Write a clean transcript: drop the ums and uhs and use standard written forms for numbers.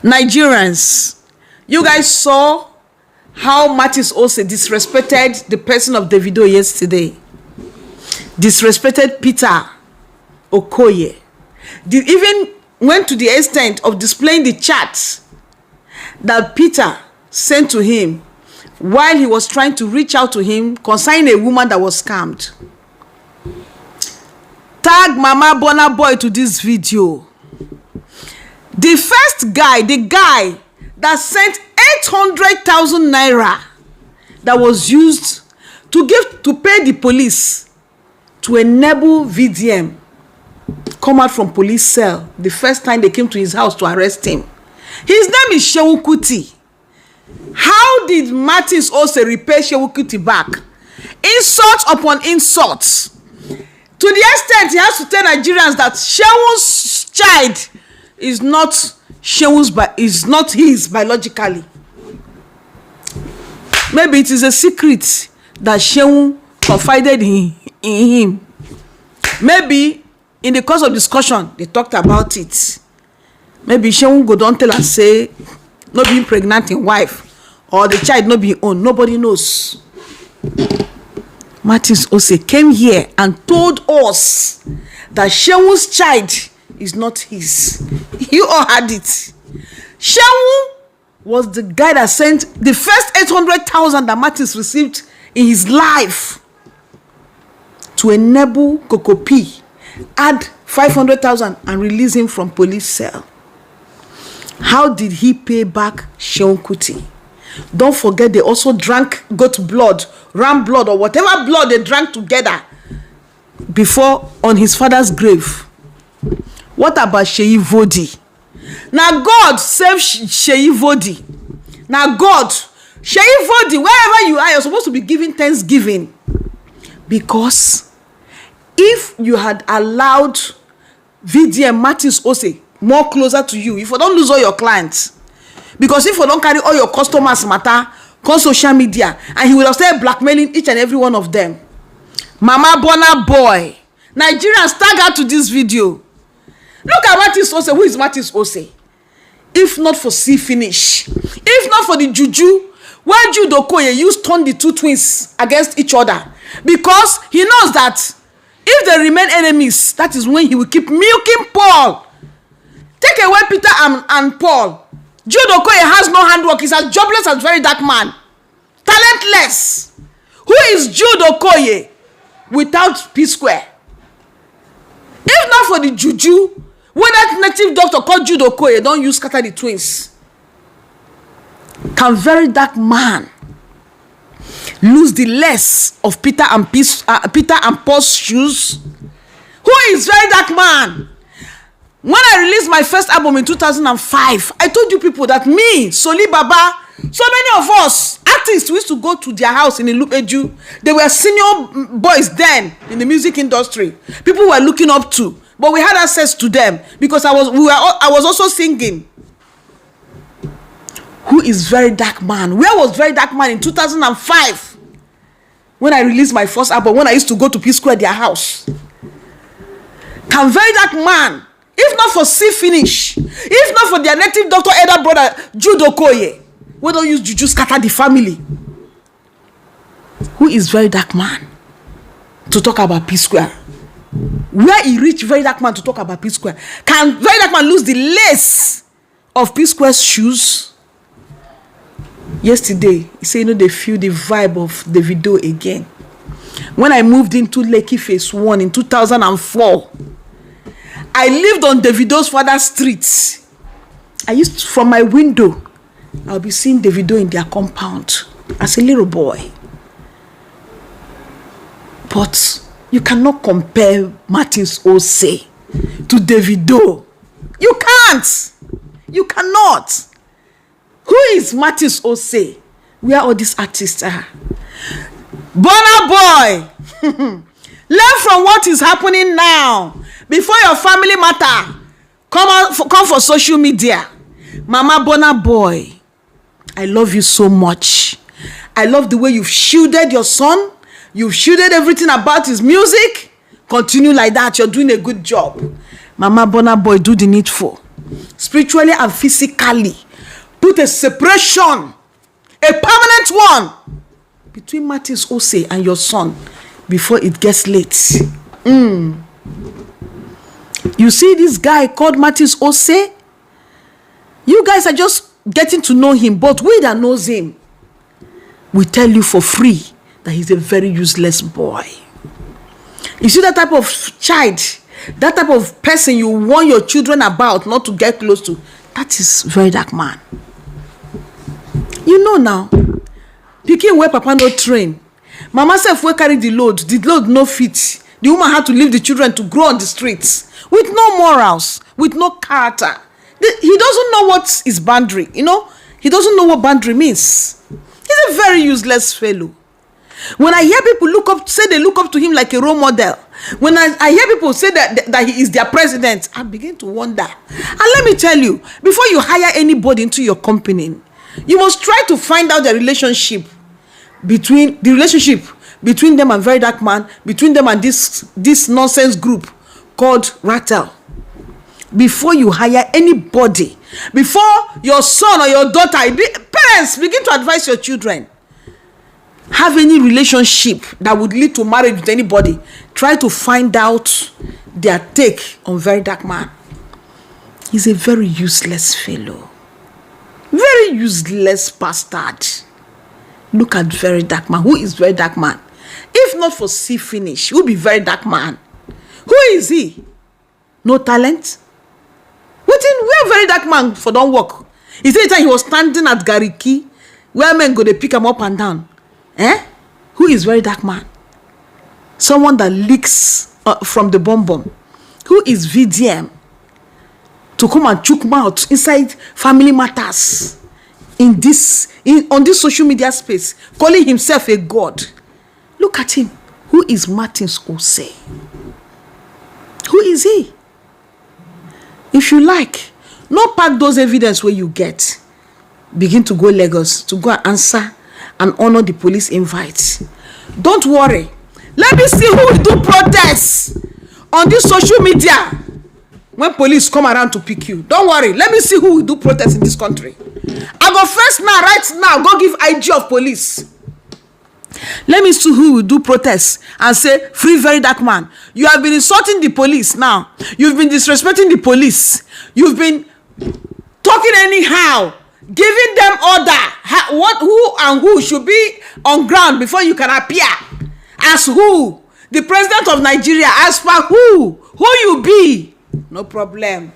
Nigerians, you guys saw how Martins also disrespected the person of Davido yesterday. Disrespected Peter Okoye. They even went to the extent of displaying the chat that Peter sent to him while he was trying to reach out to him concerning a woman that was scammed. Tag Mama Burna Boy to this video. The first guy, the guy that sent 800,000 naira that was used to pay the police to enable VDM come out from police cell the first time they came to his house to arrest him. His name is Shehu Kuti. How did Martins also repay Shehu Kuti back? Insult upon insult. To the extent he has to tell Nigerians that Shewu's child is not his biologically. Maybe it is a secret that Shewu confided in him. Maybe in the course of discussion they talked about it. Maybe Shewu go don tell us say not being pregnant in wife or the child not being own. Nobody knows. Martins Ose came here and told us that Shewu's child is not his. You all had it. Shewu was the guy that sent the first 800,000 that Martins received in his life to enable Coco P add 500,000 and release him from police cell. How did he pay back Shehu Kuti? Don't forget they also drank goat blood, ram blood, or whatever blood they drank together before on his father's grave. What about Sheyi Vodi? Now God save Sheyi Vodi. Now God, Sheyi Vodi, wherever you are, you're supposed to be giving thanksgiving. Because if you had allowed VDM Martins Ose more closer to you, if you don't lose all your clients, because if you don't carry all your customers matter on social media, and he will have started blackmailing each and every one of them. Mama Burna Boy, Nigerians, tag out to this video. Look at Martins Ose. Who is Martins Ose? If not for see finish, if not for the juju where Jude Okoye used to turn the two twins against each other, because he knows that if they remain enemies, that is when he will keep milking Paul. Take away Peter and Paul. Jude Okoye has no handwork. He's as jobless as very dark man. Talentless. Who is Jude Okoye without P Square? If not for the juju, when that native doctor called Jude Okoye don't use scatter the twins, can very dark man lose the less of Peter and Paul's shoes? Who is very dark man? When I released my first album in 2005, I told you people that me, Soli Baba, so many of us artists used to go to their house in Ilupeju. They were senior boys then in the music industry. People were looking up to, but we had access to them because I was also singing. Who is very dark man? Where was very dark man in 2005 when I released my first album? When I used to go to P Square, their house. Can very dark man, if not for see finish, if not for their native doctor elder brother Jude Okoye, we don't use juju scatter the family. Who is very dark man to talk about P Square? Where he reached very dark man to talk about P Square? Can very dark man lose the lace of P Square's shoes? Yesterday, he said, they feel the vibe of the video again. When I moved into Lekki Phase 1 in 2004, I lived on Davido's father's street. I used to, from my window, I'll be seeing Davido in their compound as a little boy. But you cannot compare Martins Ose to Davido. You can't. You cannot. Who is Martins Ose? Where all these artists are? Burna Boy, learn from what is happening now. Before your family matter, come for social media. Mama Burna Boy, I love you so much. I love the way you've shielded your son. You've shielded everything about his music. Continue like that. You're doing a good job. Mama Burna Boy, do the needful. spiritually and physically. Put a separation, a permanent one, between Martins Ose and your son before it gets late. You see this guy called Martins Ose? You guys are just getting to know him, but we that knows him, we tell you for free that he's a very useless boy. You see that type of child, that type of person you warn your children about not to get close to, that is very dark man. You know now, pikin where papa no train, mama self wey carry the load no fit. The woman had to leave the children to grow on the streets with no morals, with no character. He doesn't know what is boundary, you know. He doesn't know what boundary means. He's a very useless fellow. When I hear people say they look up to him like a role model, when I hear people say that he is their president, I begin to wonder. And let me tell you, before you hire anybody into your company, you must try to find out the relationship between them and very dark man, between them and this nonsense group called Rattle. Before you hire anybody, before your son or your daughter, parents begin to advise your children, have any relationship that would lead to marriage with anybody, try to find out their take on very dark man. He's a very useless fellow. Very useless bastard. Look at very dark man. Who is very dark man? If not for see finish, who be very dark man? Who is he? No talent? Where very dark man for don't work? He said he was standing at Gariki, where men go to pick him up and down. Who is very dark man? Someone that leaks from the bomb. Who is VDM? To come and choke mouth inside family matters on this social media space, calling himself a god. Look at him. Who is Martins Ose? Who is he? If you like, not pack those evidence where you get. Begin to go Lagos to go and answer and honor the police invites. Don't worry. Let me see who will do protests on this social media when police come around to pick you. Don't worry. Let me see who will do protests in this country. I go first now, right now, go give IG of police. Let me see who will do protests and say, free very dark man. You have been insulting the police now. You've been disrespecting the police. You've been talking anyhow, giving them order. Who and who should be on ground before you can appear. As who? The president of Nigeria. As for who? Who you be? No problem.